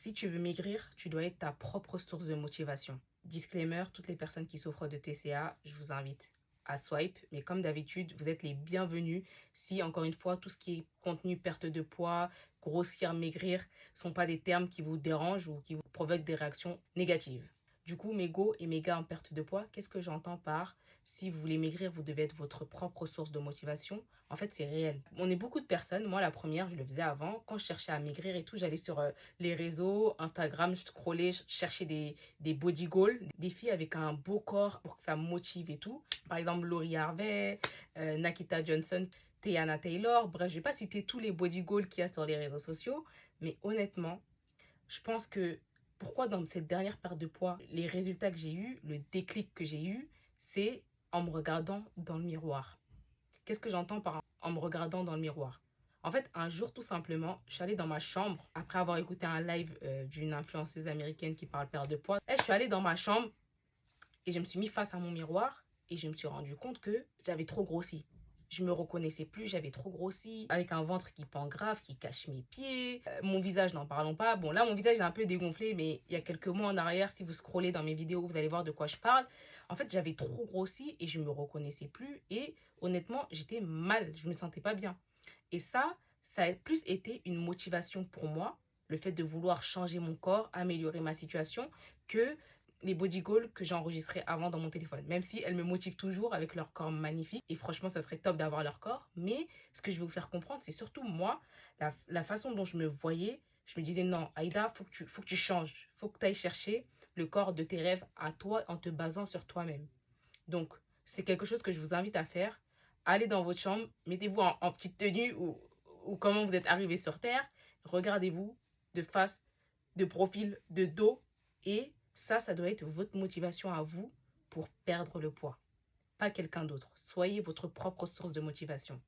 Si tu veux maigrir, tu dois être ta propre source de motivation. Disclaimer, toutes les personnes qui souffrent de TCA, je vous invite à swipe. Mais comme d'habitude, vous êtes les bienvenus si, encore une fois, tout ce qui est contenu perte de poids, grossir, maigrir, ne sont pas des termes qui vous dérangent ou qui vous provoquent des réactions négatives. Du coup, mes go et mes gars en perte de poids, qu'est-ce que j'entends par si vous voulez maigrir, vous devez être votre propre source de motivation? En fait, c'est réel. On est beaucoup de personnes, moi la première, je le faisais avant, quand je cherchais à maigrir et tout, j'allais sur les réseaux, Instagram, je scrollais, je cherchais des body goals, des filles avec un beau corps pour que ça me motive et tout. Par exemple, Laurie Harvey, Nakita Johnson, Teyana Taylor, bref, je vais pas citer tous les body goals qu'il y a sur les réseaux sociaux, mais honnêtement, je pense que pourquoi dans cette dernière perte de poids, les résultats que j'ai eus, le déclic que j'ai eu, c'est en me regardant dans le miroir. Qu'est-ce que j'entends par en me regardant dans le miroir? En fait, un jour, tout simplement, je suis allée dans ma chambre, après avoir écouté un live d'une influenceuse américaine qui parle perte de poids. Et je suis allée dans ma chambre et je me suis mis face à mon miroir et je me suis rendu compte que j'avais trop grossi. Je me reconnaissais plus, j'avais trop grossi, avec un ventre qui pend grave, qui cache mes pieds. Mon visage, n'en parlons pas. Bon, là, mon visage est un peu dégonflé, mais il y a quelques mois en arrière, si vous scrollez dans mes vidéos, vous allez voir de quoi je parle. En fait, j'avais trop grossi et je me reconnaissais plus. Et honnêtement, j'étais mal, je me sentais pas bien. Et ça a plus été une motivation pour moi, le fait de vouloir changer mon corps, améliorer ma situation, que les body goals que j'ai enregistrés avant dans mon téléphone. Même si elles me motivent toujours avec leur corps magnifique. Et franchement, ça serait top d'avoir leur corps. Mais ce que je vais vous faire comprendre, c'est surtout moi, la façon dont je me voyais. Je me disais, non, Aïda, faut que tu changes. Faut que tu ailles chercher le corps de tes rêves à toi en te basant sur toi-même. Donc, c'est quelque chose que je vous invite à faire. Allez dans votre chambre, mettez-vous en petite tenue ou comment vous êtes arrivé sur Terre. Regardez-vous de face, de profil, de dos. Et ça doit être votre motivation à vous pour perdre le poids. Pas quelqu'un d'autre. Soyez votre propre source de motivation.